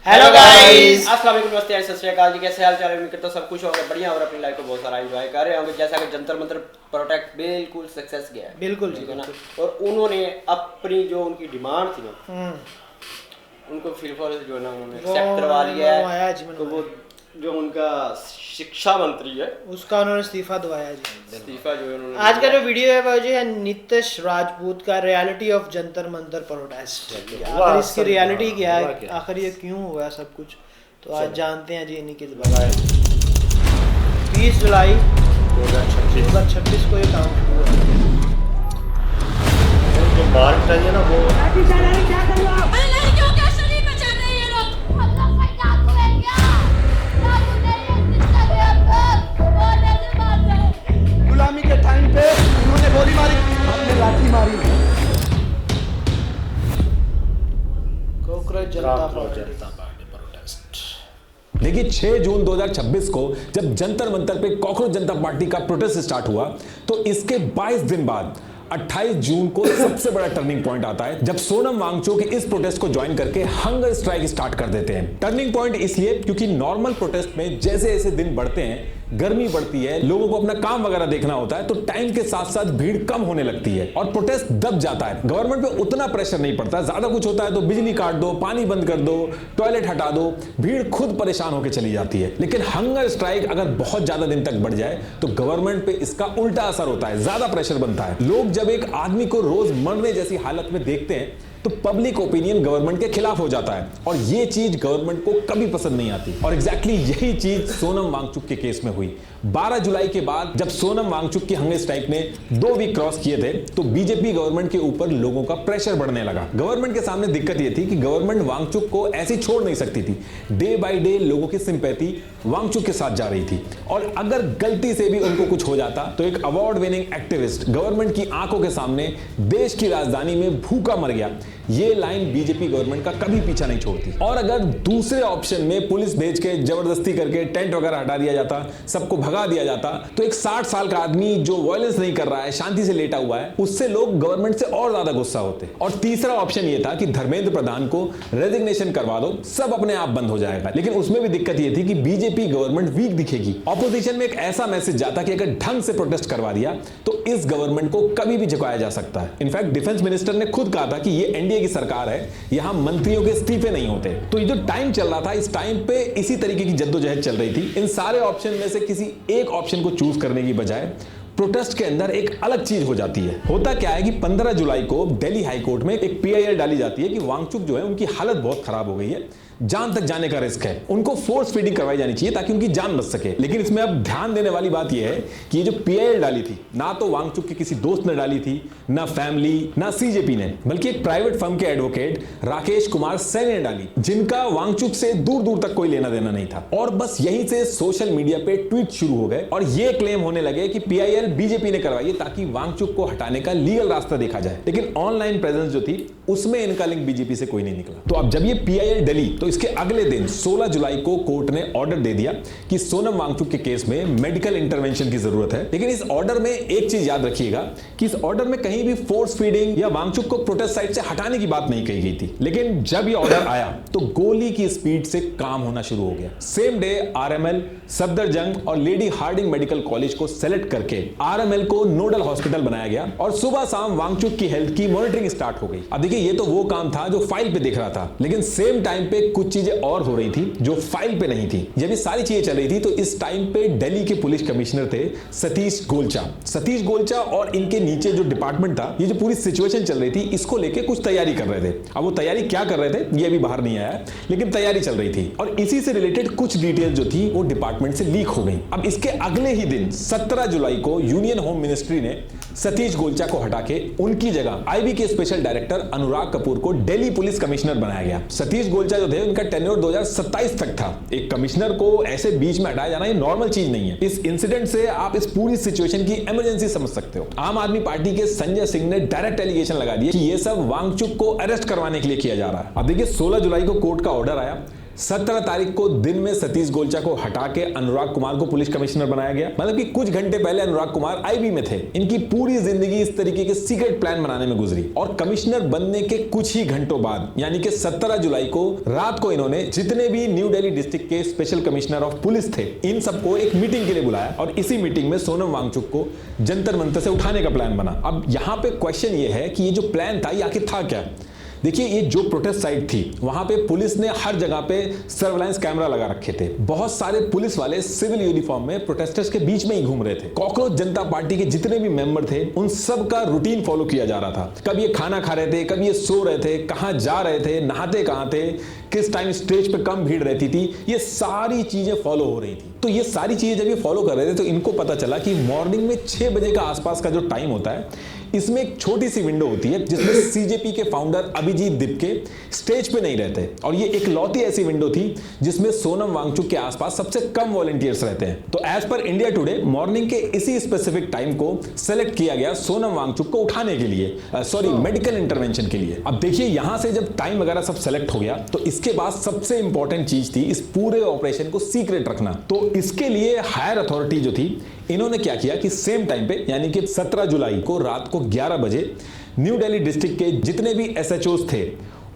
Hello guys, अस्सलाम वालेकुम, नमस्ते, सत श्री अकाल जी। कैसे हाल चाल है? उम्मीद करता हूं सब कुछ होगा बढ़िया और अपनी लाइफ को बहुत सारा एंजॉय कर रहे होंगे। जैसा कि जंतर मंतर प्रोटेक्ट बिल्कुल सक्सेस गया है, बिल्कुल ठीक है ना। और उन्होंने अपनी जो उनकी डिमांड थी ना, उनको फिलहाल जो है ना उन्होंने एक्सेप्ट करवा लिया है। तो वो जो उनका शिक्षा मंत्री है उसका उन्होंने इस्तीफा दवाया जी। इस्तीफा जो है उन्होंने आज का जो वीडियो है वो जो है नीतीश राजपूत का reality of Jantar Mantar protest. आखिर इसकी रियलिटी क्या है, आखिर ये क्यों हुआ सब कुछ, तो आज जानते हैं जी इन्हीं के ज़बान। 20 जुलाई 2026 को ये काम शुरू हुआ। जो मार्च है ना वो गुलामी के टाइम पे उन्होंने गोली मारी, हमने लाठी मारी। कांग्रेस जनता पार्टी। देखिए 6 जून 2026 को जब जंतर मंतर पे कॉकरोच जनता पार्टी का प्रोटेस्ट स्टार्ट हुआ तो इसके 22 दिन बाद 28 जून को सबसे बड़ा टर्निंग पॉइंट आता है जब सोनम वांगचुक इस प्रोटेस्ट को ज्वाइन करके हंगर स्ट्राइक स्टार्ट कर देते हैं। टर्निंग पॉइंट इसलिए क्योंकि नॉर्मल प्रोटेस्ट में जैसे जैसे दिन बढ़ते हैं, गर्मी बढ़ती है, लोगों को अपना काम वगैरह देखना होता है, तो टाइम के साथ साथ भीड़ कम होने लगती है और प्रोटेस्ट दब जाता है। गवर्नमेंट पे उतना प्रेशर नहीं पड़ता, ज्यादा कुछ होता है तो बिजली काट दो, पानी बंद कर दो, टॉयलेट हटा दो, भीड़ खुद परेशान होकर चली जाती है। लेकिन हंगर स्ट्राइक अगर बहुत ज्यादा दिन तक बढ़ जाए तो गवर्नमेंट पे इसका उल्टा असर होता है, ज्यादा प्रेशर बनता है। लोग जब एक आदमी को रोज मरने जैसी हालत में देखते हैं तो पब्लिक ओपिनियन गवर्नमेंट के खिलाफ हो जाता है और ये चीज गवर्नमेंट को कभी पसंद नहीं आती। और एग्जैक्टली यही चीज सोनम वांगचुक के केस में हुई। 12 जुलाई के बाद जब सोनम वांगचुक की हंगर स्ट्राइक ने 2 वीक क्रॉस किए थे तो बीजेपी गवर्नमेंट के ऊपर लोगों का प्रेशर बढ़ने लगा। गवर्नमेंट के सामने दिक्कत यह थी कि गवर्नमेंट वांगचुक को ऐसे छोड़ नहीं सकती थी। डे बाय डे लोगों की सिंपैथी वांगचुक के साथ जा रही थी और अगर गलती से भी उनको कुछ हो जाता तो एक अवार्ड विनिंग एक्टिविस्ट गवर्नमेंट की आंखों के सामने देश की राजधानी में भूखा मर गया, ये लाइन बीजेपी गवर्नमेंट का कभी पीछा नहीं छोड़ती। और अगर दूसरे ऑप्शन में पुलिस भेज के जबरदस्ती करके टेंट वगैरह हटा दिया जाता, सबको भगा दिया जाता, तो एक 60 साल का आदमी जो वायलेंस नहीं कर रहा है, शांति से लेटा हुआ है, उससे लोग गवर्नमेंट से और ज्यादा गुस्सा होते। और तीसरा ऑप्शन ये था कि धर्मेंद्र प्रधान को रेजिग्नेशन करवा दो, सब अपने आप बंद हो जाएगा। लेकिन उसमें भी दिक्कत ये थी कि बीजेपी गवर्नमेंट वीक दिखेगी। ऑपोजिशन में एक ऐसा मैसेज जाता कि अगर ढंग से प्रोटेस्ट करवा दिया तो इस गवर्नमेंट को कभी भी झुकाया जा सकता है। इनफैक्ट डिफेंस मिनिस्टर ने खुद कहा था कि ये एनडीए की सरकार है, यहां मंत्रियों के इस्तीफे नहीं होते। तो ये जो टाइम चल रहा था, इस टाइम पे इसी तरीके की जद्दोजहद चल रही थी। इन सारे ऑप्शन में से किसी एक ऑप्शन को चूज करने की बजाय प्रोटेस्ट के अंदर एक अलग चीज हो जाती है। होता क्या है कि 15 जुलाई को दिल्ली हाई कोर्ट में एक पीआईएल डाली जाती है कि वांगचुक जो है उनकी हालत बहुत खराब हो गई है, जान तक जाने का रिस्क है, उनको फोर्स फीडिंग करवाई जानी चाहिए ताकि उनकी जान बच सके। लेकिन इसमें अब ध्यान देने वाली बात यह है कि ये जो पीआईएल डाली थी, ना तो वांगचुक के किसी दोस्त ने डाली थी, ना फैमिली, ना सीजेपी ने, बल्कि एक प्राइवेट फर्म के एडवोकेट राकेश कुमार सैनी ने डाली, जिनका वांगचुक से दूर दूर तक कोई लेना देना नहीं था। और बस यहीं से सोशल मीडिया पे ट्वीट शुरू हो गए और ये क्लेम होने लगे कि पीआईएल बीजेपी ने करवाई है ताकि वांगचुक को हटाने का लीगल रास्ता देखा जाए। लेकिन ऑनलाइन प्रेजेंस जो थी उसमें इनका लिंक बीजेपी से कोई नहीं निकला। तो अब जब ये पीआईएल डली तो इसके अगले दिन 16 जुलाई को कोर्ट ने ऑर्डर दे दिया कि सोनम वांगचुक के केस में मेडिकल इंटरवेंशन की जरूरत है। लेकिन इस ऑर्डर में एक चीज याद रखिएगा कि इस ऑर्डर में कहीं भी फोर्स फीडिंग या वांगचुक को प्रोटेस्ट साइट से हटाने की बात नहीं कही गई थी। लेकिन जब ये ऑर्डर आया तो गोली की स्पीड से काम होना शुरू हो गया। सेम डे आरएमएल, सफदरजंग और लेडी हार्डिंग मेडिकल कॉलेज को सेलेक्ट करके आरएमएल को नोडल हॉस्पिटल बनाया गया और सुबह शाम वांगचुक की हेल्थ की मॉनिटरिंग स्टार्ट हो गई। अब देखिए ये तो वो काम था जो फाइल पे दिख रहा था, लेकिन सेम टाइम पे कुछ चीजें और हो रही थी जो फाइल पे नहीं थी। जब ये सारी चीजें चल रही थी तो इस टाइम पे दिल्ली के पुलिस कमिश्नर थे सतीश गोलचा और इनके नीचे जो डिपार्टमेंट था, ये जो पूरी सिचुएशन चल रही थी इसको लेके कुछ तैयारी कर रहे थे। अब वो तैयारी क्या कर रहे थे ये अभी बाहर नहीं आया, लेकिन तैयारी चल रही थी और इसी से रिलेटेड कुछ डिटेल जो थी वो डिपार्टमेंट से लीक हो गई। अब इसके अगले ही दिन 17 जुलाई को यूनियन होम मिनिस्ट्री ने सतीश गोलचा को हटा के उनकी जगह आईबी के स्पेशल डायरेक्टर अनुराग कपूर को दिल्ली पुलिस कमिश्नर बनाया गया। सतीश गोलचा जो थे उनका टेन्योर 2027 तक था। एक कमिश्नर को ऐसे बीच में हटाया जाना ये नॉर्मल चीज नहीं है। इस इंसिडेंट से आप इस पूरी सिचुएशन की इमरजेंसी समझ सकते हो। आम आदमी पार्टी के संजय सिंह ने डायरेक्ट एलिगेशन लगा दिया कि ये सब वांगचुक को अरेस्ट करवाने के लिए किया जा रहा है। अब देखिए 16 जुलाई को कोर्ट का ऑर्डर आया, 17 तारीख को दिन में सतीश गोलचा को हटा के अनुराग कुमार को पुलिस कमिश्नर बनाया गया। मतलब कि कुछ घंटे पहले अनुराग कुमार आईबी में थे। इनकी पूरी जिंदगी इस तरीके के सीक्रेट प्लान बनाने में गुजरी और कमिश्नर बनने के कुछ ही घंटों बाद यानी कि 17 जुलाई को रात को इन्होंने जितने भी न्यू दिल्ली डिस्ट्रिक्ट के स्पेशल कमिश्नर ऑफ पुलिस थे इन सबको एक मीटिंग के लिए बुलाया और इसी मीटिंग में सोनम वांगचुक को जंतर मंतर से उठाने का प्लान बना। अब यहां पे क्वेश्चन ये है कि ये जो प्लान था ये आखिर था क्या। देखिए, ये जो प्रोटेस्ट साइट थी वहां पे पुलिस ने हर जगह पे सर्वेलेंस कैमरा लगा रखे थे। बहुत सारे पुलिस वाले सिविल यूनिफॉर्म में प्रोटेस्टर्स के बीच में ही घूम रहे थे। कॉकरोच जनता पार्टी के जितने भी मेंबर थे उन सब का रूटीन फॉलो किया जा रहा था। कब ये खाना खा रहे थे, कब ये सो रहे थे, कहां जा रहे थे, नहाते कहां थे, किस टाइम स्टेज पे कम भीड़ रहती थी, ये सारी चीजें फॉलो हो रही थी। तो ये सारी चीजें जब ये फॉलो कर रहे थे तो इनको पता चला कि मॉर्निंग में 6 बजे का आसपास का जो टाइम होता है इसमें एक छोटी सी विंडो होती है जिसमें सीजेपी के फाउंडर अभिजीत दिपके स्टेज पे नहीं रहते और ये एक लौती ऐसी विंडो थी जिसमें सोनम वांगचुक के आसपास सबसे कम वॉलंटियर्स रहते हैं। तो एज पर इंडिया टुडे मॉर्निंग के इसी स्पेसिफिक टाइम को सेलेक्ट किया गया सोनम वांगचुक को उठाने के लिए, मेडिकल इंटरवेंशन के लिए। अब देखिए, यहां से जब टाइम वगैरह सब सेलेक्ट हो गया तो इसके बाद सबसे इंपॉर्टेंट चीज थी इस पूरे ऑपरेशन को सीक्रेट रखना। तो इसके लिए हायर अथॉरिटी जो थी इन्होंने क्या किया कि सेम टाइम पे यानी कि 17 जुलाई को रात को 11 बजे न्यू दिल्ली डिस्ट्रिक्ट के जितने भी एसएचओस थे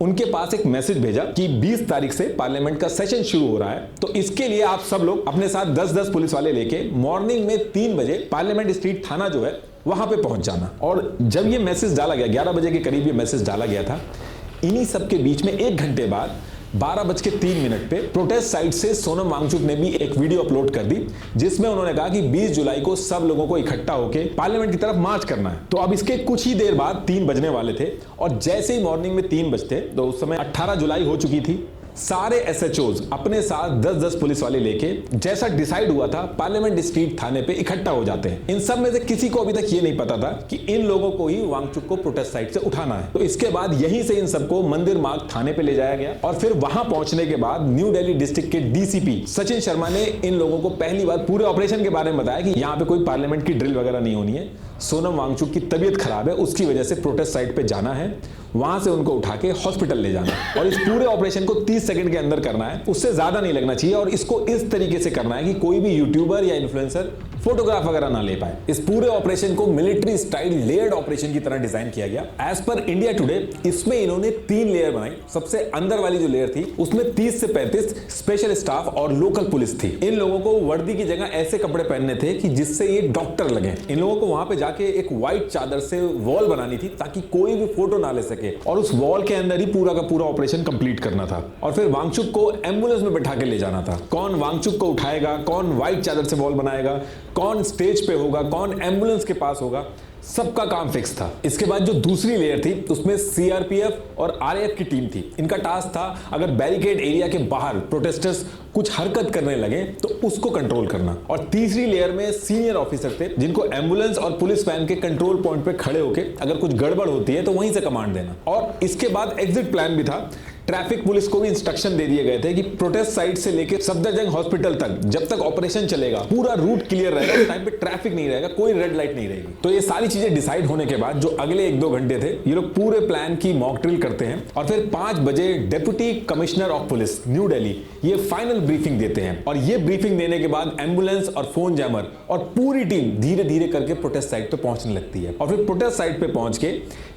उनके पास एक मैसेज भेजा कि 20 तारीख से पार्लियामेंट का सेशन शुरू हो रहा है। तो इसके लिए आप सब लोग अपने साथ 10-10 पुलिस वाले लेके मॉर्निंग में 3 बजे पार्लियामेंट स्ट्रीट थाना जो है वहां पे पहुंच जाना। और जब ये मैसेज डाला गया 11 बजे के करीब ये मैसेज डाला गया था, इन्हीं सबके बीच में 1 घंटे बाद 12:03 पे प्रोटेस्ट साइट से सोनम वांगचुक ने भी एक वीडियो अपलोड कर दी जिसमें उन्होंने कहा कि 20 जुलाई को सब लोगों को इकट्ठा होकर पार्लियामेंट की तरफ मार्च करना है। तो अब इसके कुछ ही देर बाद 3 बजने वाले थे और जैसे ही मॉर्निंग में 3 बजते तो उस समय 18 जुलाई हो चुकी थी। सारे एसएचओज अपने साथ 10-10 पुलिस वाले लेके जैसा डिसाइड हुआ था पार्लियामेंट स्ट्रीट थाने पे इकट्ठा हो जाते हैं। इन सब में से किसी को अभी तक ये नहीं पता था कि इन लोगों को ही वांगचुक को प्रोटेस्ट साइट से उठाना है। तो इसके बाद यहीं से इन सबको मंदिर मार्ग थाने पे ले जाया गया और फिर वहां पहुंचने के बाद न्यू दिल्ली डिस्ट्रिक्ट के डीसीपी सचिन शर्मा ने इन लोगों को पहली बार पूरे ऑपरेशन के बारे में बताया कि यहाँ पे कोई पार्लियामेंट की ड्रिल वगैरह नहीं होनी है। सोनम वांगचुक की तबीयत खराब है, उसकी वजह से प्रोटेस्ट साइट पे जाना है, वहां से उनको उठा के हॉस्पिटल ले जाना है और इस पूरे ऑपरेशन को 30 सेकंड के अंदर करना है, उससे ज्यादा नहीं लगना चाहिए। और इसको इस तरीके से करना है कि कोई भी यूट्यूबर या इन्फ्लुएंसर फोटोग्राफ वगैरह ना ले पाए। इस पूरे ऑपरेशन को मिलिट्री स्टाइल लेयर्ड ऑपरेशन की तरह डिजाइन किया गया। एज पर इंडिया टुडे इसमें इन्होंने 3 लेयर बनाई। सबसे अंदर वाली जो लेयर थी उसमें 30 से 35 स्पेशल स्टाफ और लोकल पुलिस थी। इन लोगों को वर्दी की जगह ऐसे कपड़े पहनने थे कि जिससे ये डॉक्टर लगे। इन लोगों को वहां पे जाके एक व्हाइट चादर से वॉल बनानी थी ताकि कोई भी फोटो ना ले सके और उस वॉल के अंदर ही पूरा का पूरा ऑपरेशन कंप्लीट करना था। और फिर वांगचुक को एम्बुलेंस में बैठा के ले जाना था। कौन वांगचुक को उठाएगा, कौन व्हाइट चादर से वॉल बनाएगा, कौन स्टेज पे होगा, कौन एम्बुलेंस के पास होगा, सबका काम फिक्स था। इसके बाद जो दूसरी लेयर थी उसमें सीआरपीएफ और आरएएफ की टीम थी। इनका टास्क था अगर बैरिकेड एरिया के बाहर प्रोटेस्टर्स कुछ हरकत करने लगे तो उसको कंट्रोल करना। और तीसरी लेयर में सीनियर ऑफिसर थे जिनको एम्बुलेंस और पुलिस वैन के कंट्रोल पॉइंट पे खड़े होकर अगर कुछ गड़बड़ होती है तो वहीं से कमांड देना। और इसके बाद एग्जिट प्लान भी था। ट्रैफिक पुलिस को भी इंस्ट्रक्शन दे दिए गए थे कि प्रोटेस्ट साइट से लेकर सफदरजंग हॉस्पिटल तक जब तक ऑपरेशन चलेगा पूरा रूट क्लियर रहेगा, उस टाइम पे ट्रैफिक नहीं रहेगा, कोई रेड लाइट नहीं रहेगी। तो ये सारी चीजें डिसाइड होने के बाद जो अगले 1-2 घंटे थे ये लोग पूरे प्लान की मॉक ड्रिल करते हैं और फिर 5 बजे deputy commissioner of police new Delhi ये फाइनल ब्रीफिंग देते हैं। और ये ब्रीफिंग देने के बाद एम्बुलेंस और फोन जैमर और पूरी टीम धीरे धीरे करके प्रोटेस्ट साइट पे पहुंचने लगती है। और फिर प्रोटेस्ट साइट पे पहुंच के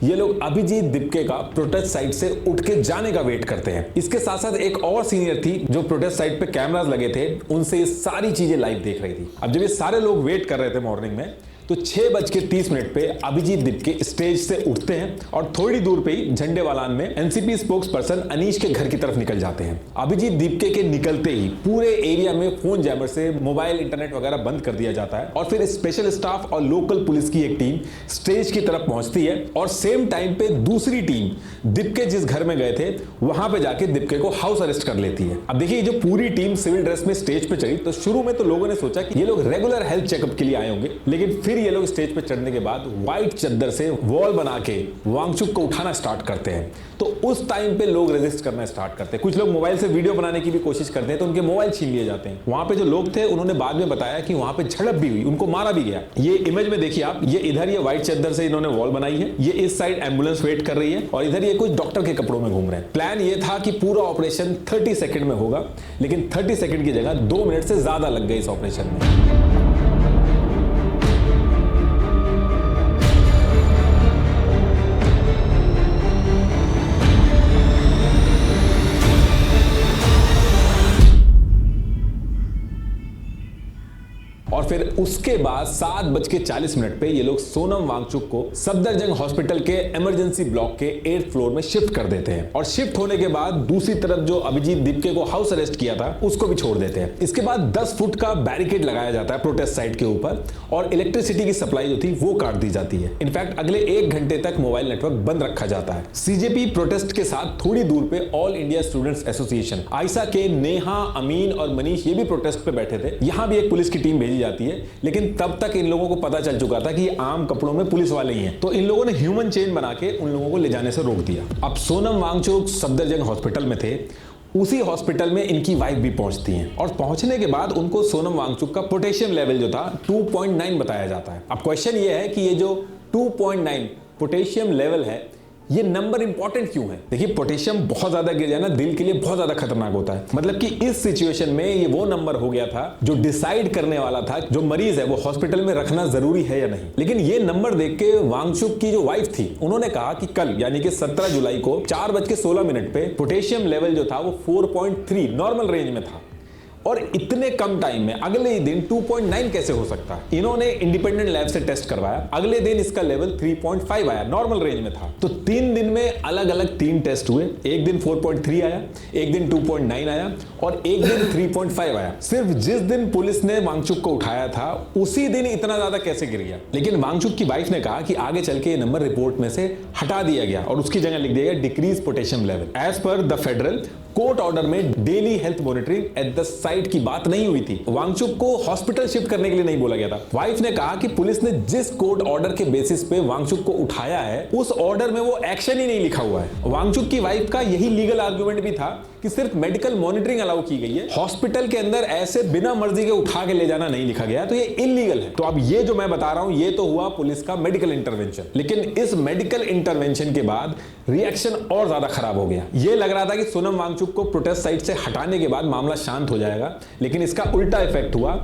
ये लोग अभिजीत दिपके का प्रोटेस्ट साइट से उठ के जाने का वेट करते हैं। इसके साथ साथ एक और सीनियर थी जो प्रोटेस्ट साइट पे कैमरास लगे थे, उनसे ये सारी चीजें लाइव देख रही थी। अब जब ये सारे लोग वेट कर रहे थे मॉर्निंग में तो 6:30 पे अभिजीत दिपके स्टेज से उठते हैं और थोड़ी दूर पे ही झंडेवालान में एनसीपी स्पोक्स पर्सन अनीश के घर की तरफ निकल जाते हैं। अभिजीत दिपके के निकलते ही पूरे एरिया में फोन जैमर से मोबाइल इंटरनेट वगैरह बंद कर दिया जाता है और फिर स्पेशल स्टाफ और लोकल पुलिस की एक टीम स्टेज की तरफ पहुंचती है और सेम टाइम पे दूसरी टीम दिपके जिस घर में गए थे वहां पे जाके दिपके को हाउस अरेस्ट कर लेती है। अब देखिए जो पूरी टीम सिविल ड्रेस में स्टेज पे चढ़ी तो शुरू में तो लोगों ने सोचा कि ये लोग रेगुलर हेल्थ चेकअप के लिए आए होंगे, लेकिन फिर फिर ये लोग स्टेज पे चढ़ने के बाद व्हाइट चद्दर से वॉल बना के वांगचुक को उठाना स्टार्ट करते हैं। तो उस टाइम पे लोग रेजिस्ट करना स्टार्ट करते हैं। कुछ लोग मोबाइल से वीडियो बनाने की भी कोशिश करते हैं तो उनके मोबाइल छीन लिए जाते हैं। वहां पे जो लोग थे उन्होंने बाद में बताया कि वहां पे झड़प भी हुई, उनको मारा भी गया। ये इमेज में देखिए आप, ये इधर ये व्हाइट चद्दर से इन्होंने वॉल बनाई है, ये इस साइड एम्बुलेंस वेट कर रही है और इधर ये कुछ डॉक्टर के कपड़ों में घूम रहे हैं। प्लान ये था कि पूरा ऑपरेशन 30 सेकंड में होगा, लेकिन 30 सेकंड की जगह 2 मिनट से ज्यादा लग गए इस ऑपरेशन में। और फिर उसके बाद 7:40 पे ये लोग सोनम वांगचुक को सफदरजंग हॉस्पिटल के इमरजेंसी ब्लॉक के 8th फ्लोर में शिफ्ट कर देते हैं। और शिफ्ट होने के बाद दूसरी तरफ जो अभिजीत दीपके को हाउस अरेस्ट किया था उसको भी छोड़ देते हैं। इसके बाद 10 फुट का बैरिकेड लगाया जाता है प्रोटेस्ट साइट के ऊपर और इलेक्ट्रिसिटी की सप्लाई जो थी वो काट दी जाती है। इनफैक्ट अगले 1 घंटे तक मोबाइल नेटवर्क बंद रखा जाता है। सीजेपी प्रोटेस्ट के साथ थोड़ी दूर पे ऑल इंडिया स्टूडेंट्स एसोसिएशन आयसा के नेहा, अमीन और मनीष ये भी प्रोटेस्ट पे बैठे थे। यहां भी एक पुलिस की टीम भेजी जाती है, लेकिन तब तक इन लोगों को पता चल चुका था कि ये आम कपड़ों में पुलिस वाले ही हैं। तो इन लोगों ने ह्यूमन चेन बना के उन लोगों को ले जाने से रोक दिया। अब सोनम वांगचुक सफदरजंग हॉस्पिटल में थे, उसी हॉस्पिटल में इनकी वाइफ भी पहुंचती हैं और पहुंचने के बाद उनको सोनम वांगचुक का पोटेशियम लेवल जो था 2.9 बताया जाता है। अब क्वेश्चन ये है कि ये जो 2.9 पोटेशियम लेवल है ये नंबर इंपॉर्टेंट क्यों है? देखिए, पोटेशियम बहुत ज्यादा गिर जाना दिल के लिए बहुत ज्यादा खतरनाक होता है। मतलब कि इस सिचुएशन में ये वो नंबर हो गया था जो डिसाइड करने वाला था जो मरीज है वो हॉस्पिटल में रखना जरूरी है या नहीं। लेकिन ये नंबर देख के वांगचुक की जो वाइफ थी उन्होंने कहा कि कल यानी कि 17 जुलाई को 4:16 पे पोटेशियम लेवल जो था वो 4.3 नॉर्मल रेंज में था और इतने कम टाइम में अगले ही दिन 2.9 कैसे हो सकता है? इन्होंने इंडिपेंडेंट लैब से टेस्ट करवाया, अगले दिन इसका लेवल 3.5 आया, नॉर्मल रेंज में था। तो 3 दिन में अलग अलग 3 टेस्ट हुए, एक दिन 4.3 आया, एक दिन 2.9 आया और एक दिन 3.5 आया। सिर्फ जिस दिन पुलिस ने वांगचुक को उठाया था उसी दिन इतना ज्यादा कैसे गिर गया? लेकिन वांगचुक की वाइफ ने कहा कि आगे चल के ये नंबर रिपोर्ट में से हटा दिया गया और उसकी जगह लिख दिया गया डिक्रीज पोटेशियम लेवल। एज पर द फेडरल कोर्ट ऑर्डर में daily health monitoring at the site की बात नहीं हुई थी। वांगचुक को हॉस्पिटल शिफ्ट करने के लिए नहीं बोला गया था। वाइफ ने कहा कि पुलिस ने जिस कोर्ट ऑर्डर के बेसिस पे वांगचुक को उठाया है उस ऑर्डर में वो एक्शन ही नहीं लिखा हुआ है। वांगचुक की वाइफ का यही लीगल आर्गुमेंट भी था कि सिर्फ मेडिकल मॉनिटरिंग अलाउ की गई है, हॉस्पिटल के अंदर ऐसे बिना मर्जी के उठा के ले जाना नहीं लिखा गया, तो ये इलीगल है। तो अब ये जो मैं बता रहा हूं ये तो हुआ पुलिस का मेडिकल इंटरवेंशन, लेकिन इस मेडिकल इंटरवेंशन के बाद रिएक्शन और ज्यादा खराब हो गया। ये लग रहा था कि सोनम वांगचुक को प्रोटेस्ट साइट से हटाने के बाद मामला शांत हो जाएगा, लेकिन इसका उल्टा इफेक्ट हुआ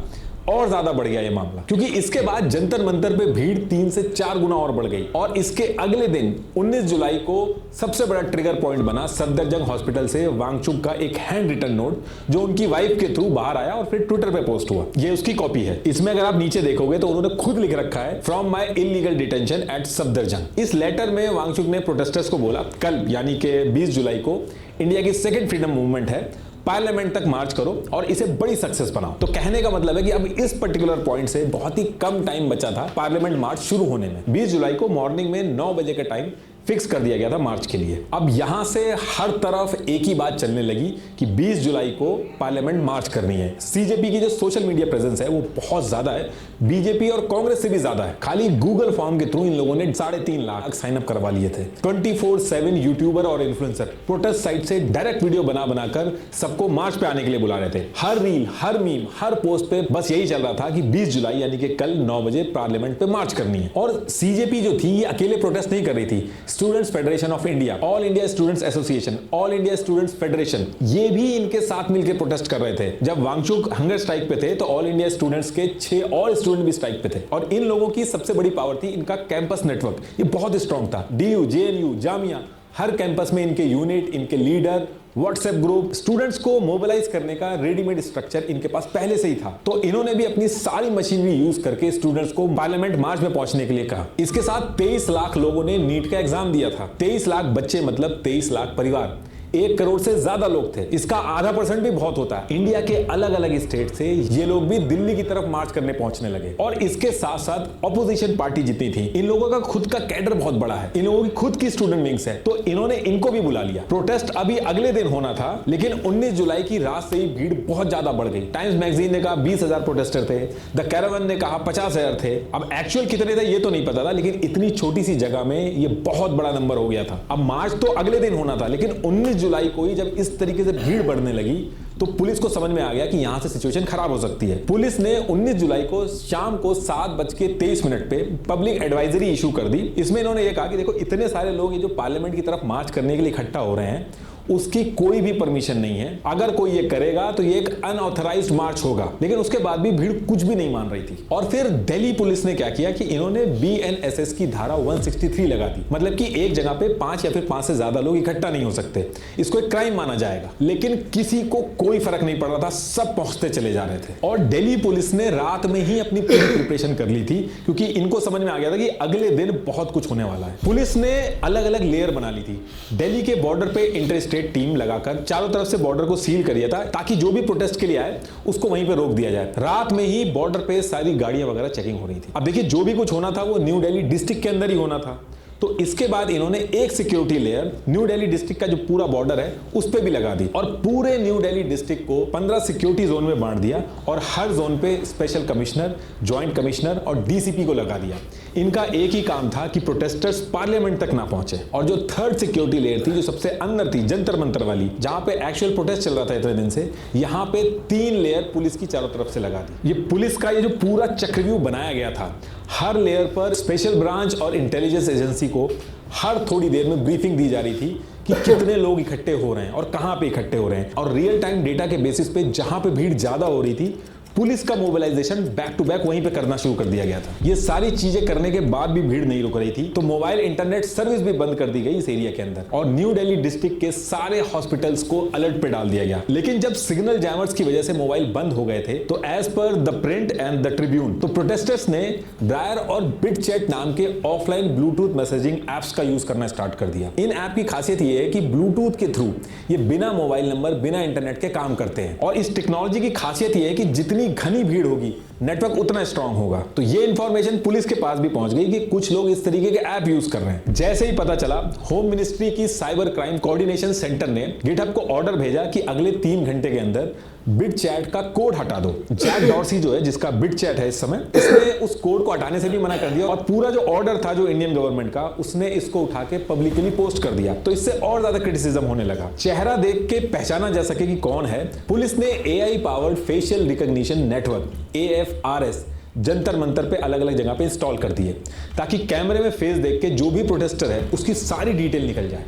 और ज्यादा बढ़ गया ये मामला, क्योंकि इसके बाद जंतर मंतर पे भीड़ 3 से 4 गुना और बढ़ गई और इसके अगले दिन 19 जुलाई को सबसे बड़ा ट्रिगर पॉइंट बना सफदरजंग हॉस्पिटल से वांगचुक का एक हैंड रिटन नोट जो उनकी वाइफ के थ्रू बाहर आया और फिर ट्विटर पे पोस्ट हुआ। ये उसकी कॉपी है। इसमें अगर आप नीचे देखोगे तो उन्होंने खुद लिख रखा है from my illegal detention at Safdarjung. इस लेटर में वांगचुक ने प्रोटेस्टर्स को बोला कल यानी कि 20 जुलाई को इंडिया की सेकेंड फ्रीडम मूवमेंट है, पार्लियामेंट तक मार्च करो और इसे बड़ी सक्सेस बनाओ। तो कहने का मतलब है कि अब इस पर्टिकुलर पॉइंट से बहुत ही कम टाइम बचा था पार्लियामेंट मार्च शुरू होने में। 20 जुलाई को मॉर्निंग में 9 बजे का टाइम फिक्स कर दिया गया था मार्च के लिए। अब यहां से हर तरफ एक ही बात चलने लगी कि 20 जुलाई को पार्लियामेंट मार्च करनी है। सीजेपी की जो सोशल मीडिया प्रेजेंस है वो बहुत ज्यादा है, बीजेपी और कांग्रेस से भी ज्यादा है। खाली गूगल फॉर्म के थ्रू इन लोगों ने 3.5 लाख साइन अप करवा लिए थे। 24/7 यूट्यूबर और इन्फ्लुएंसर प्रोटेस्ट साइट से डायरेक्ट वीडियो बना बनाकर सबको मार्च पे आने के लिए बुला रहे थे। हर रील, हर मीम, हर पोस्ट पे बस यही चल रहा था कि 20 जुलाई यानी कि कल 9 बजे पार्लियामेंट पे मार्च करनी है। और सीजेपी जो थी ये अकेले प्रोटेस्ट नहीं कर रही थी, students federation of India, all India students association, all India students federation, ये भी इनके साथ मिलकर प्रोटेस्ट कर रहे थे। जब वांगचुक हंगर स्ट्राइक पे थे तो ऑल इंडिया स्टूडेंट्स के 6 और स्टूडेंट भी स्ट्राइक पे थे। और इन लोगों की सबसे बड़ी पावर थी इनका कैंपस नेटवर्क, ये बहुत स्ट्रॉन्ग था। डीयू, जेएनयू, जामिया, हर कैंपस में इनके यूनिट, इनके लीडर, व्हाट्सएप ग्रुप, स्टूडेंट्स को मोबिलाइज करने का रेडीमेड स्ट्रक्चर इनके पास पहले से ही था। तो इन्होंने भी अपनी सारी मशीनरी यूज करके स्टूडेंट्स को पार्लियामेंट मार्च में पहुंचने के लिए कहा। इसके साथ 23 लाख लोगों ने नीट का एग्जाम दिया था। 23 लाख बच्चे मतलब 23 लाख परिवार। 1 करोड़ से ज्यादा लोग थे। इसका आधा % भी बहुत होता है। इंडिया के अलग अलग स्टेट से ये लोग भी दिल्ली की तरफ मार्च करने पहुंचने लगे। और इसके साथ साथ ऑपोजिशन पार्टी जितनी थी, इन लोगों का खुद का कैडर बहुत बड़ा है, इन लोगों की खुद की स्टूडेंट विंग्स है, तो इन्होंने इनको भी बुला लिया। प्रोटेस्ट अभी अगले दिन होना था, लेकिन 19 जुलाई की रात से ही भीड़ बहुत ज्यादा बढ़ गई। टाइम्स मैगजीन ने कहा 20,000 प्रोटेस्टर थे, द कैरावन ने कहा 50,000 थे। अब एक्चुअल कितने थे ये तो नहीं पता था, लेकिन इतनी छोटी सी जगह में ये बहुत बड़ा नंबर हो गया था। अब मार्च तो अगले दिन होना था, लेकिन 19 जुलाई को ही जब इस तरीके से भीड़ बढ़ने लगी तो पुलिस को समझ में आ गया कि यहां से सिचुएशन खराब हो सकती है। पुलिस ने 19 जुलाई को शाम को 7:23 पे पब्लिक एडवाइजरी इशू कर दी। इसमें इन्होंने ये कहा कि देखो, इतने सारे लोग ये जो पार्लियामेंट की तरफ मार्च करने के लिए इकट्ठा हो रहे हैं, उसकी कोई भी परमिशन नहीं है। अगर कोई ये करेगा तो ये एक अनऑथराइज्ड मार्च होगा। लेकिन उसके बाद भी भीड़ कुछ भी नहीं मान रही थी। और फिर दिल्ली पुलिस ने क्या किया कि इन्होंने BNSS की धारा 163 लगा दी। मतलब कि एक जगह पे 5 या फिर 5 से ज्यादा लोग इकट्ठा नहीं हो सकते, इसको एक क्राइम माना जाएगा। लेकिन किसी को कोई फर्क नहीं पड़ रहा था, सब पहुंचते चले जा रहे थे। और दिल्ली पुलिस ने रात में ही अपनी पूरी प्रिपरेशन कर ली थी, क्योंकि इनको समझ में आ गया था कि अगले दिन बहुत कुछ होने वाला है। पुलिस ने अलग अलग लेयर बना ली थी। दिल्ली के बॉर्डर पे इंटर टीम लगाकर चारों तरफ से बॉर्डर को सील कर दिया था, ताकि जो भी प्रोटेस्ट के लिए आए उसको वहीं पे रोक दिया जाए। रात में ही बॉर्डर पे सारी गाड़ियां वगैरह चेकिंग हो रही थी। अब देखिए, जो भी कुछ होना था वो न्यू दिल्ली डिस्ट्रिक्ट के अंदर ही होना था। तो इसके बाद इन्होंने एक security layer new Delhi district का जो पूरा बॉर्डर है उस पे भी लगा दी, और पूरे न्यू दिल्ली डिस्ट्रिक्ट को 15 सिक्योरिटी जोन में बांट दिया, और हर जोन पे स्पेशल कमिश्नर, जॉइंट कमिश्नर और DCP को लगा दिया। इनका एक ही काम था कि प्रोटेस्टर्स पार्लियामेंट तक ना पहुंचे। और जो थर्ड सिक्योरिटी लेयर थी, जो सबसे अंदर थी, जंतर मंतर वाली, जहां पे एक्चुअल प्रोटेस्ट चल रहा था इतने दिन से, यहां पे 3 लेयर पुलिस की चारों तरफ से लगा दी। ये पुलिस का ये जो पूरा चक्रव्यूह बनाया गया था, हर लेयर पर स्पेशल ब्रांच और इंटेलिजेंस एजेंसी को हर थोड़ी देर में ब्रीफिंग दी जा रही थी कि कितने लोग इकट्ठे हो रहे हैं और कहां पे इकट्ठे हो रहे हैं। और रियल टाइम डेटा के बेसिस पे जहां पे भीड़ ज्यादा हो रही थी, पुलिस का मोबिलाइजेशन बैक टू बैक वहीं पे करना शुरू कर दिया गया था। ये सारी चीजें करने के बाद भी भीड़ नहीं रुक रही थी, तो मोबाइल इंटरनेट सर्विस भी बंद कर दी गई इस एरिया के अंदर, और न्यू दिल्ली डिस्ट्रिक्ट के सारे हॉस्पिटल्स को अलर्ट पे डाल दिया गया। लेकिन जब सिग्नल जैमर्स की वजह से मोबाइल बंद हो गए थे, तो एज पर the Print and the Tribune, तो प्रोटेस्टर्स ने ब्रायर और बिटचैट नाम के ऑफलाइन ब्लूटूथ मैसेजिंग एप्स का यूज करना स्टार्ट कर दिया। इन ऐप की खासियत ये है कि ब्लूटूथ के थ्रू ये बिना मोबाइल नंबर, बिना इंटरनेट के काम करते हैं। और इस टेक्नोलॉजी की खासियत ये है कि जितनी घनी भीड़ होगी, नेटवर्क उतना स्ट्रांग होगा। तो ये इंफॉर्मेशन पुलिस के पास भी पहुंच गई कि कुछ लोग इस तरीके के ऐप यूज कर रहे हैं। जैसे ही पता चला, होम मिनिस्ट्री की साइबर क्राइम कोऑर्डिनेशन सेंटर ने गिटहब को ऑर्डर भेजा कि अगले 3 घंटे के अंदर बिटचैट का कोड हटा दो। जैक डॉर्सी जो है, जिसका बिटचैट है इस समय, उसने उस कोड को हटाने से भी मना कर दिया, और पूरा जो ऑर्डर था जो इंडियन गवर्नमेंट का, उसने इसको उठा के पब्लिकली पोस्ट कर दिया। तो इससे और ज्यादा क्रिटिसिज्म होने लगा। चेहरा देख के पहचाना जा सके कि कौन है, पुलिस ने AI powered facial recognition network AFRS Jantar Mantar पे अलग अलग जगह पे इंस्टॉल कर दिए, ताकि कैमरे में फेस देख के जो भी प्रोटेस्टर है उसकी सारी डिटेल निकल जाए।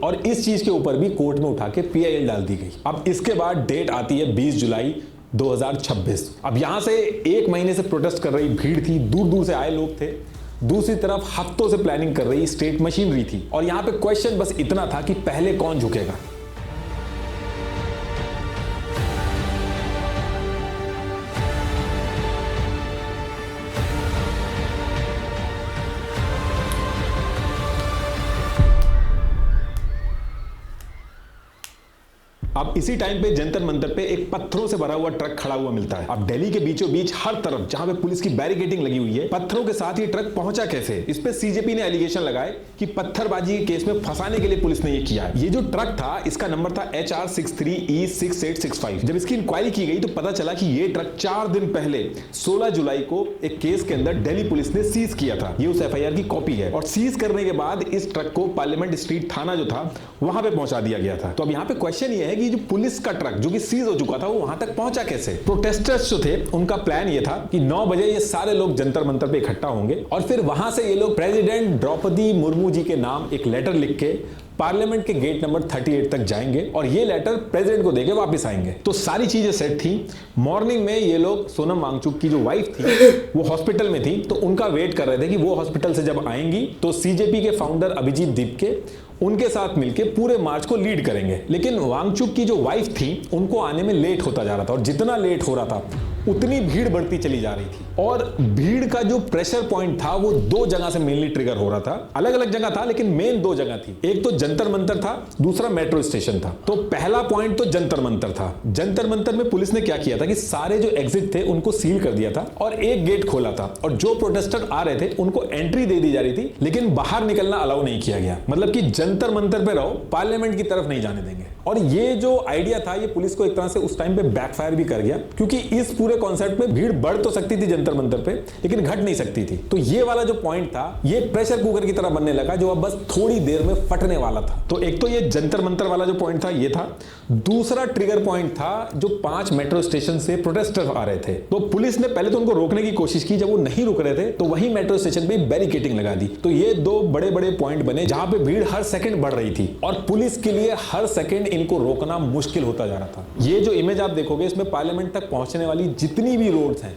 और इस चीज के ऊपर भी कोर्ट में उठा के PIL डाल दी गई। अब इसके बाद डेट आती है 20 जुलाई 2026। अब यहां से 1 महीने से प्रोटेस्ट कर रही भीड़ थी, दूर दूर से आए लोग थे। दूसरी तरफ हफ्तों से प्लानिंग कर रही स्टेट मशीनरी थी। और यहां पे क्वेश्चन बस इतना था कि पहले कौन झुकेगा। अब इसी टाइम पे जंतर मंतर पे एक पत्थरों से भरा हुआ ट्रक खड़ा हुआ मिलता है। अब दिल्ली के बीचों बीच हर तरफ जहां पे पुलिस की बैरिकेडिंग लगी हुई है, पत्थरों के साथ ये ट्रक पहुंचा कैसे? इस पे CJP ने एलिगेशन लगाए कि पत्थरबाजी के केस में फंसाने के लिए पुलिस ने ये किया है। ये जो ट्रक था, इसका नंबर था HR63E6865। जब इसकी इंक्वायरी की गई तो पता चला कि ये ट्रक 4 दिन पहले 16 जुलाई को एक केस के अंदर दिल्ली पुलिस ने सीज किया था। ये उस FIR की कॉपी है। और सीज करने के बाद इस ट्रक को पार्लियामेंट स्ट्रीट थाना जो था वहां पे पहुंचा दिया गया था। तो अब यहाँ पे क्वेश्चन ये है कि जो पुलिस का ट्रक जो कि सीज हो चुका था, वो वहां तक पहुंचा कैसे? प्रोटेस्टर्स जो थे, उनका प्लान ये था कि 9 बजे ये सारे लोग जंतर मंतर पे इकट्ठा होंगे, और फिर वहां से ये लोग प्रेसिडेंट द्रौपदी मुर्मू जी के नाम एक लेटर लिख के पार्लियामेंट के गेट नंबर 38 तक जाएंगे, और ये लेटर प्रेसिडेंट को देके वापस आएंगे। तो सारी चीजें सेट थी। मॉर्निंग में ये लोग, सोनम वांगचुक की जो वाइफ थी वो हॉस्पिटल में थी, तो उनका वेट कर रहे थे कि वो हॉस्पिटल से जब आएंगी तो CJP के फाउंडर अभिजीत दीपके उनके साथ मिलके पूरे मार्च को लीड करेंगे। लेकिन वांगचुक की जो वाइफ थी, उनको आने में लेट होता जा रहा था, और जितना लेट हो रहा था उतनी भीड़ बढ़ती चली जा रही थी और भीड़ का जो प्रेशर पॉइंट था वो 2 जगह से मेनली ट्रिगर हो रहा था। अलग अलग जगह था लेकिन मेन 2 जगह थी। एक तो जंतर मंतर था, दूसरा मेट्रो स्टेशन था। तो पहला पॉइंट तो जंतर मंतर था। जंतर मंतर में पुलिस ने क्या किया था कि सारे जो एग्जिट थे उनको सील कर दिया था और एक गेट खोला था और जो प्रोटेस्टर आ रहे थे उनको एंट्री दे दी जा रही थी, लेकिन बाहर निकलना अलाउ नहीं किया गया। मतलब कि जंतर मंतर पे रहो, पार्लियामेंट की तरफ नहीं जाने देंगे। और ये जो आइडिया था ये पुलिस को एक तरह से उस टाइम पे बैकफायर भी कर गया, क्योंकि इस पूरे कॉन्सेप्ट में भीड़ बढ़ तो सकती थी जंतर मंतर पे, लेकिन घट नहीं सकती थी। तो ये वाला जो पॉइंट था ये प्रेशर कुकर की तरह बनने लगा, जो अब बस थोड़ी देर में फटने वाला था। तो एक तो ये जंतर मंतर वाला जो पॉइंट था ये था। दूसरा ट्रिगर पॉइंट था जो 5 मेट्रो स्टेशन से प्रोटेस्टर आ रहे थे। तो पुलिस ने पहले तो उनको रोकने की कोशिश की, जब वो नहीं रुक रहे थे तो वहीं मेट्रो स्टेशन पे बैरिकेडिंग लगा दी। तो ये 2 बड़े बड़े पॉइंट बने जहां पे भीड़ हर सेकंड बढ़ रही थी और पुलिस के लिए हर सेकंड इनको रोकना मुश्किल होता जा रहा था। ये जो इमेज आप देखोगे इसमें पार्लियामेंट तक पहुंचने वाली जितनी भी रोड्स हैं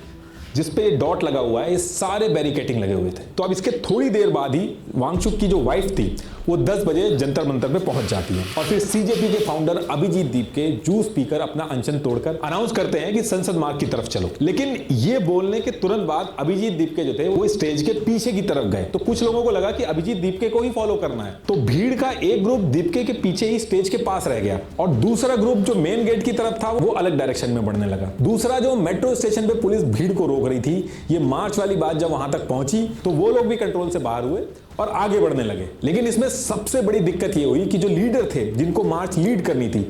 जिसपे ये डॉट लगा हुआ है ये सारे बैरिकेडिंग लगे हुए थे। तो अब इसके थोड़ी देर बाद ही वांगचुक की जो वाइफ थी वो 10 बजे जंतर मंतर पे पहुंच जाती है और फिर सीजेपी के फाउंडर अभिजीत दीपके जूस पीकर अपना अनशन तोड़कर अनाउंस करते हैं कि संसद मार्ग की तरफ चलो। लेकिन ये बोलने के तुरंत बाद अभिजीत दीपके जो थे वो स्टेज के पीछे की तरफ गए। तो कुछ लोगों को लगा कि अभिजीत दीपके को ही फॉलो करना है, तो भीड़ का एक ग्रुप दीपके के पीछे ही स्टेज के पास रह गया और दूसरा ग्रुप जो मेन गेट की तरफ था वो अलग डायरेक्शन में बढ़ने लगा। दूसरा जो मेट्रो स्टेशन पे पुलिस भीड़ को रोक रही थी, ये मार्च वाली बात जब वहां तक पहुंची तो वो लोग भी कंट्रोल से बाहर हुए और आगे बढ़ने लगे। लेकिन इसमें सबसे बड़ी दिक्कत ये हुई कि जो लीडर थे जिनको मार्च लीड करनी थी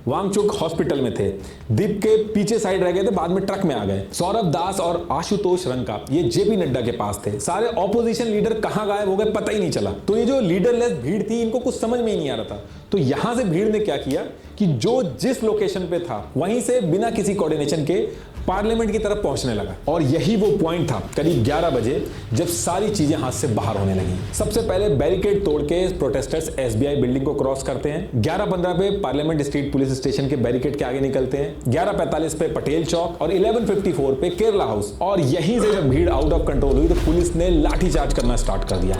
वांगचुक हॉस्पिटल में थे, दीप के पीछे साइड रह गए थे, बाद में ट्रक में आ गए। सौरभ दास और आशुतोष रंका ये जेपी नड्डा के पास थे। सारे ऑपोजिशन लीडर कहां गायब हो गए पता ही नहीं चला। तो ये जो लीडरलेस भीड़ थी इनको कुछ समझ में ही नहीं आ रहा था। तो यहां से भीड़ ने क्या किया कि जो जिस लोकेशन पे था वहीं से बिना किसी कोऑर्डिनेशन के पार्लियामेंट की तरफ पहुंचने लगा। और यही वो पॉइंट था करीब 11 बजे जब सारी चीजें हाथ से बाहर होने लगी। सबसे पहले बैरिकेड तोड़ के प्रोटेस्टर्स एसबीआई बिल्डिंग को क्रॉस करते हैं। 11:15 पे पार्लियामेंट स्ट्रीट पुलिस स्टेशन के बैरिकेड के आगे निकलते हैं। 11:45 पे पटेल चौक और 11:54 पे केरला हाउस। और यहीं से जब भीड़ आउट ऑफ कंट्रोल हुई तो पुलिस ने लाठीचार्ज करना स्टार्ट कर दिया।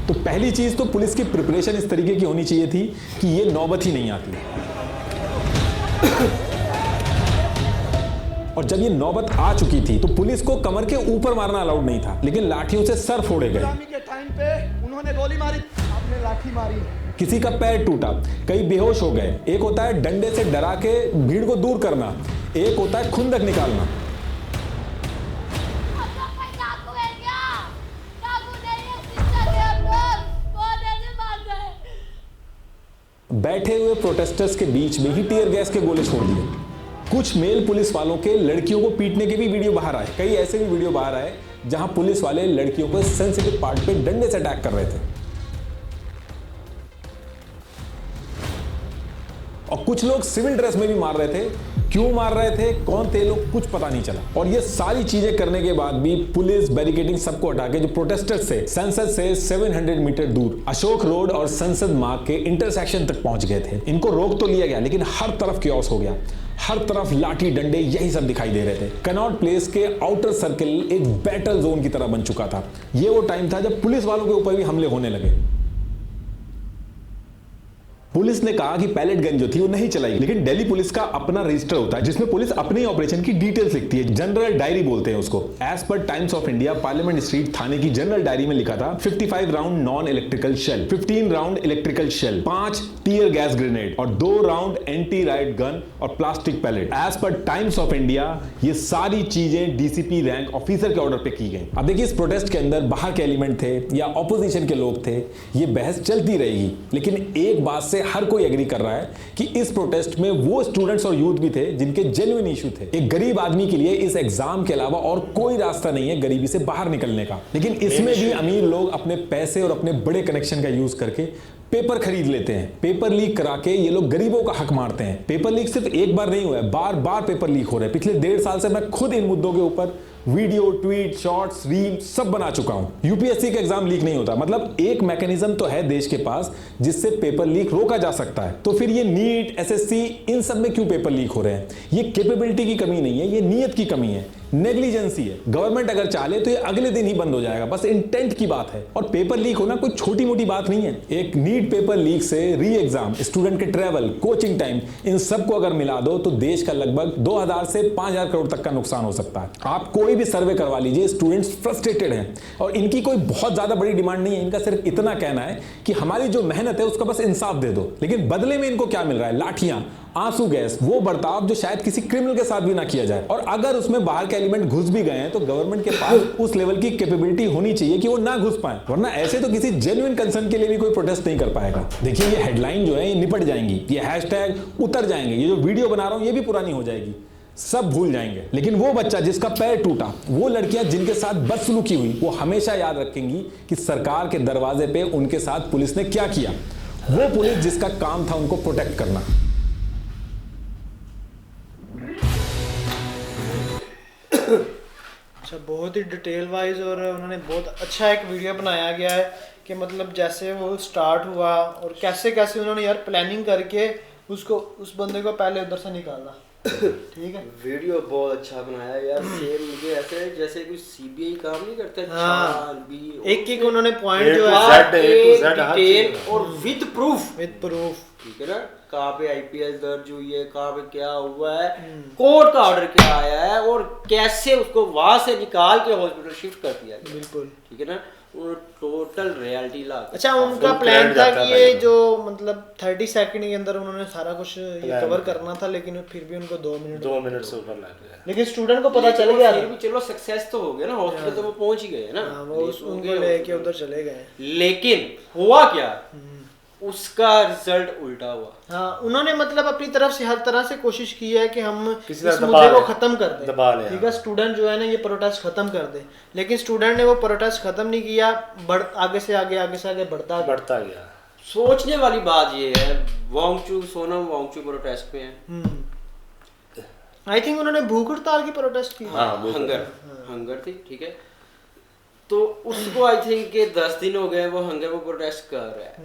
तो पहली चीज तो पुलिस की प्रिपरेशन इस तरीके की होनी चाहिए थी कि ये नौबत ही नहीं आती। और जब ये नौबत आ चुकी थी तो पुलिस को कमर के ऊपर मारना अलाउड नहीं था, लेकिन लाठियों से सर फोड़े गए। के टाइम पे उन्होंने गोली मारी, आपने लाठी मारी। किसी का पैर टूटा, कई बेहोश हो गए। एक होता है डंडे से डरा के भीड़ को दूर करना, एक होता है खुंदक निकालना। बैठे हुए प्रोटेस्टर्स के बीच में ही टीयर गैस के गोले छोड़ दिए। कुछ मेल पुलिस वालों के लड़कियों को पीटने के भी वीडियो बाहर आए। कई ऐसे भी वीडियो बाहर आए जहां पुलिस वाले लड़कियों को सेंसिटिव पार्ट पे डंडे से अटैक कर रहे थे। और कुछ लोग सिविल ड्रेस में भी मार रहे थे। क्यों मार रहे थे, कौन थे लोग, कुछ पता नहीं चला। और ये सारी चीजें करने के बाद भी पुलिस बैरिकेडिंग सबको हटा के जो प्रोटेस्टर्स थे संसद से 700 मीटर दूर अशोक रोड और संसद मार्ग के इंटरसेक्शन तक पहुंच गए थे। इनको रोक तो लिया गया लेकिन हर तरफ क्योस हो गया, हर तरफ लाठी डंडे यही सब दिखाई दे रहे थे। कनॉट प्लेस के आउटर सर्किल एक बैटल जोन की तरह बन चुका था। ये वो टाइम था जब पुलिस वालों के ऊपर भी हमले होने लगे। पुलिस ने कहा कि पैलेट गन जो थी वो नहीं चलाई, लेकिन दिल्ली पुलिस का अपना रजिस्टर होता है जिसमें पुलिस अपने ऑपरेशन की डिटेल्स लिखती है। जनरल डायरी बोलते हैं उसको। As per Times of India Parliament Street थाने की जनरल डायरी में लिखा था 55 round non electrical shell, 15 round electrical shell, 5 tear gas grenade और 2 राउंड एंटी राइट गन और plastic pellet. As per Times of India ये सारी चीजें डीसीपी रैंक ऑफिसर के ऑर्डर पे की गई। अब देखिए इस प्रोटेस्ट के अंदर बाहर के एलिमेंट थे या ऑपोजिशन के लोग थे, ये बहस चलती रहेगी, लेकिन एक बात से हर कोई एग्री कर रहा है कि इस प्रोटेस्ट में वो स्टूडेंट्स और यूथ भी थे जिनके जेन्युइन इशू थे। एक गरीब आदमी के लिए इस एग्जाम के अलावा और कोई रास्ता नहीं है गरीबी से बाहर निकलने का, लेकिन इसमें भी अमीर लोग अपने पैसे और अपने बड़े कनेक्शन का यूज करके पेपर खरीद लेते हैं। पेपर लीक करा के ये लोग गरीबों का हक मारते हैं। पेपर लीक सिर्फ एक बार नहीं हुआ है, बार बार पेपर लीक हो रहे हैं। पिछले 1.5 साल से मैं खुद इन मुद्दों के ऊपर वीडियो, ट्वीट, शॉर्ट्स, रील सब बना चुका हूं। यूपीएससी का एग्जाम लीक नहीं होता, मतलब एक मैकेनिज्म तो है देश के पास जिससे पेपर लीक रोका जा सकता है। तो फिर ये नीट, एसएससी, इन सब में क्यों पेपर लीक हो रहे हैं? ये कैपेबिलिटी की कमी नहीं है, ये नीयत की कमी है। नेग्लिजेंसी है। गवर्नमेंट अगर चाहे तो ये अगले दिन ही बंद हो जाएगा, बस इंटेंट की बात है। और पेपर लीक होना कोई छोटी मोटी बात नहीं है। एक नीट पेपर लीक से री एग्जाम, स्टूडेंट के ट्रेवल, कोचिंग टाइम, इन सबको अगर मिला दो तो देश का लगभग 2000 से 5000 करोड़ तक का नुकसान हो सकता है। आप कोई भी सर्वे करवा लीजिए, स्टूडेंट्स फ्रस्ट्रेटेड हैं और इनकी कोई बहुत ज्यादा बड़ी डिमांड नहीं है। इनका सिर्फ इतना कहना है कि हमारी जो मेहनत है उसका बस इंसाफ दे दो। लेकिन बदले में इनको क्या मिल रहा है? लाठियां, आंसू गैस, वो बर्ताव जो शायद किसी क्रिमिनल के साथ भी ना किया जाए। और अगर उसमें बाहर के एलिमेंट घुस भी गए हैं तो गवर्नमेंट के पास उस लेवल की कैपेबिलिटी होनी चाहिए कि वो ना घुस पाए, वरना ऐसे तो किसी जेन्युइन कंसर्न के लिए भी कोई प्रोटेस्ट नहीं कर पाएगा। देखिए ये हेडलाइन जो है ये निपट जाएंगी, ये हैशटैग उतर जाएंगे, ये जो वीडियो बना रहा हूं ये भी पुरानी हो जाएगी, सब भूल जाएंगे। लेकिन वो बच्चा जिसका पैर टूटा, वो लड़कियां जिनके साथ बदसलूकी हुई, वो हमेशा याद रखेंगी कि सरकार के दरवाजे पे उनके साथ पुलिस ने क्या किया। वो पुलिस जिसका काम था उनको प्रोटेक्ट करना। अच्छा, बहुत ही डिटेल वाइज और उन्होंने बहुत अच्छा एक वीडियो बनाया गया है कि मतलब जैसे वो स्टार्ट हुआ और कैसे कैसे उन्होंने यार प्लानिंग करके उसको, उस बंदे को पहले उधर से निकाला। ठीक है, वीडियो बहुत अच्छा बनाया यार। सेम मुझे ऐसे जैसे कोई सीबीआई काम नहीं करता। हाँ, एक एक उन्होंने पॉइंट जो है डिटेल और विद प्रूफ ठीक है ना, कहाँ पे आईपीएल दर्ज हुई है, कहाँ पे क्या हुआ है, कोर्ट का ऑर्डर क्या आया है और कैसे उसको वहां से निकाल के हॉस्पिटल शिफ्ट कर दिया गया। बिल्कुल ठीक है ना, टोटल रियलिटी ला। अच्छा, उनका प्लान था कि ये जो मतलब 30 सेकंड के अंदर उन्होंने सारा कुछ ये कवर करना था, लेकिन फिर भी उनको 2 मिनट से ऊपर लग गया। लेकिन स्टूडेंट को पता चल गया फिर भी चलो सक्सेस तो हो गया ना, हॉस्पिटल तो वो पहुंच ही गए ना, वो उनको लेके उधर चले गए। लेकिन हुआ क्या, उसका रिजल्ट उल्टा हुआ। हाँ, उन्होंने मतलब अपनी तरफ से हर तरह से कोशिश की है कि हम इस मुद्दे को खत्म कर दें, ठीक है, स्टूडेंट जो है ना ये प्रोटेस्ट खत्म कर दे। लेकिन स्टूडेंट ने वो प्रोटेस्ट खत्म नहीं किया, आगे से आगे बढ़ता गया। सोचने वाली बात ये है, सोनम वांगचुक प्रोटेस्ट में है। आई थिंक उन्होंने भूख हड़ताल की प्रोटेस्ट की। हंगर थी, ठीक है। तो उसको आई थिंक के 10 दिन हो गए वो हंगर को प्रोटेस्ट कर रहा है।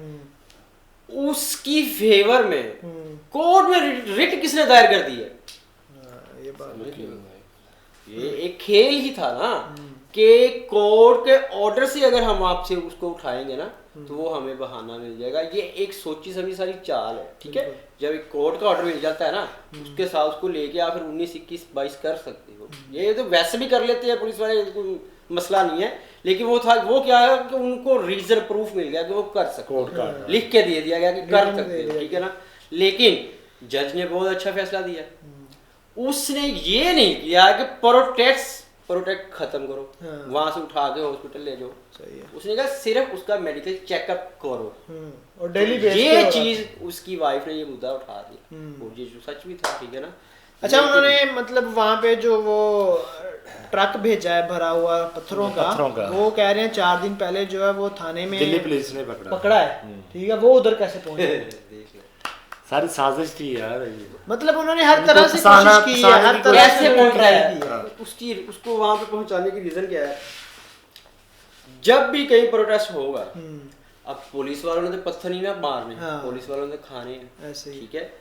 उसकी फेवर में कोर्ट में रिट किसने दायर कर दी है? ये बात ये एक खेल ही था ना कि कोर्ट के ऑर्डर से अगर हम आपसे उसको उठाएंगे ना तो वो हमें बहाना मिल जाएगा। ये एक सोची समझी सारी चाल है। ठीक है, जब एक कोर्ट का ऑर्डर मिल जाता है ना उसके साथ उसको लेके आप फिर 19, 21, 22 कर सकते हो। ये तो वैसे भी कर लेते हैं पुलिस वाले, कोई मसला नहीं है। लेकिन वो क्या है कि उनको रीजन प्रूफ मिल गया कि वो कर सकते, लिख के दे दिया गया कि कर सकते हो। ठीक है ना, लेकिन जज ने बहुत अच्छा फैसला दिया। उसने ये नहीं किया कि प्रोटेक्ट खत्म करो, वहां से उठा के हॉस्पिटल ले जाओ। सही है। उसने कहा सिर्फ उसका मेडिकल चेकअप करो और डेली बेस ये चीज उसकी वाइफ ने ये मुद्दा उठा दिया और ये जो सच भी था। ठीक है ना। अच्छा, उन्होंने मतलब वहाँ पे जो वो ट्रक भेजा है भरा हुआ पत्थरों का, वो कह रहे हैं 4 दिन पहले जो है वो थाने में दिल्ली पुलिस ने पकड़ा है। ठीक है, वो उधर कैसे पहुंचे? सारी साजिश थी यार। मतलब उन्होंने हर तरह से कोशिश की है, हर तरह से पहुंच रहा है। उसको वहां पे पहुंचाने की रीजन क्या है? जब भी कहीं प्रोटेस्ट होगा, अब पुलिस वालों ने तो पत्थर नहीं ना मारने, पुलिस वालों ने खाने हैं। ठीक है,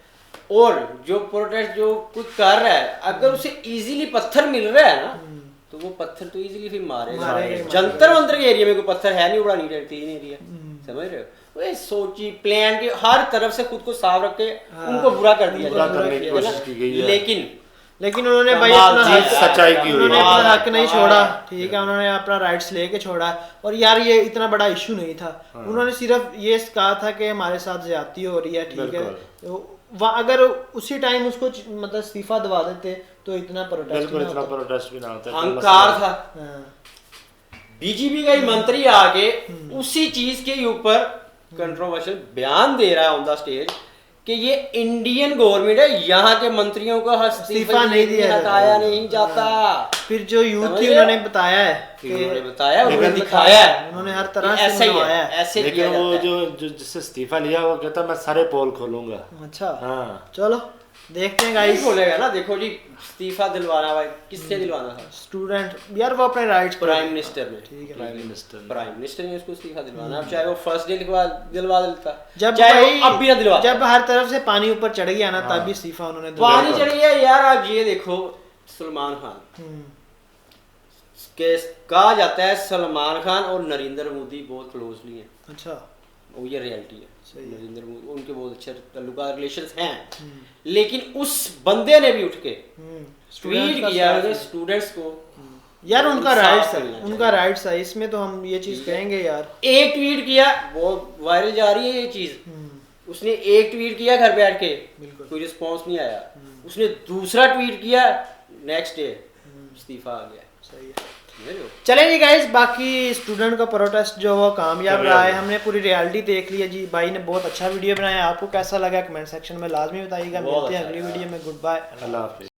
और जो प्रोटेस्ट जो कुछ कर रहा है, अगर उसे इजीली पत्थर मिल रहा है ना तो वो पत्थर तो इजीली फिर मारेगा। जंतर मंतर के एरिया में कोई पत्थर है नहीं, उड़ा नहीं रहती नहीं एरिया, समझ रहे हो? वो सोची प्लान के हर तरफ से खुद को साफ रख के उनको बुरा कर दिया लेकिन उन्होंने भाई अपना सच्चाई की, उन्होंने अपना हक नहीं छोड़ा। ठीक है, उन्होंने अपना राइट्स लेके छोड़ा। और यार ये इतना बड़ा इशू नहीं था। उन्होंने सिर्फ ये कहा था कि हमारे साथ ज्यादती हो रही है। ठीक है, तो अगर उसी टाइम उसको मतलब इस्तीफा दवा देते तो इतना प्रोटेस्ट भी ना होता। अहंकार था। बीजेपी का ही मंत्री आके उसी चीज के ऊपर कंट्रोवर्शियल बयान दे रहा है ऑन द स्टेज कि ये इंडियन गवर्नमेंट है, यहाँ के मंत्रियों को इस्तीफा नहीं दिया, हटाया नहीं जाता। फिर जो यूथ थी उन्होंने बताया है, उन्होंने दिखाया है, उन्होंने हर तरह से ऐसे ही है, ऐसे लेकिन वो जो जिससे इस्तीफा लिया वो कहता मैं सारे पोल खोलूंगा। अच्छा, हाँ, चलो देखते हैं गाइस। बोलेगा ना, देखो जी इस्तीफा दिलवाना भाई किससे दिलवाना था? स्टूडेंट यार, वो अपने राइट्स प्राइम मिनिस्टर ने। ठीक है, प्राइम मिनिस्टर ने उसको इस्तीफा दिलवाना। अब चाहे वो फर्स्ट डे दिलवा देता, चाहे अब भी ना दिलवा, जब हर तरफ से पानी ऊपर चढ़ गया ना तब भी इस्तीफा उन्होंने पानी चढ़ गया। यार आप ये देखो सलमान खान कि कहा जाता है सलमान खान और नरेंद्र मोदी बहुत क्लोजली हैं। अच्छा, वो ये रियलिटी है। सही है। नरेंद्र मोदी उनके बहुत अच्छे ताल्लुकात रिलेशंस हैं, लेकिन उस बंदे ने भी उठ के ट्वीट किया स्टूडेंट्स को। यार उनका इंसाफ राइट्स है, मिलना उनका राइट्स है, इसमें तो हम ये चीज कहेंगे यार। एक ट्वीट किया, वो वायरल जा रही है ये चीज, उसने एक ट्वीट किया घर बैठ के, कोई रिस्पांस नहीं आया, उसने दूसरा ट्वीट किया, नेक्स्ट डे इस्तीफा आ गया। सही है। चलें जी गाइस, बाकी स्टूडेंट का प्रोटेस्ट जो वो कामयाब रहा है, हमने पूरी रियलिटी देख ली है जी। भाई ने बहुत अच्छा वीडियो बनाया, आपको कैसा लगा कमेंट सेक्शन में लाजमी बताइएगा। मिलते हैं अगली वीडियो में, गुड बाय, अल्लाह हाफिज़।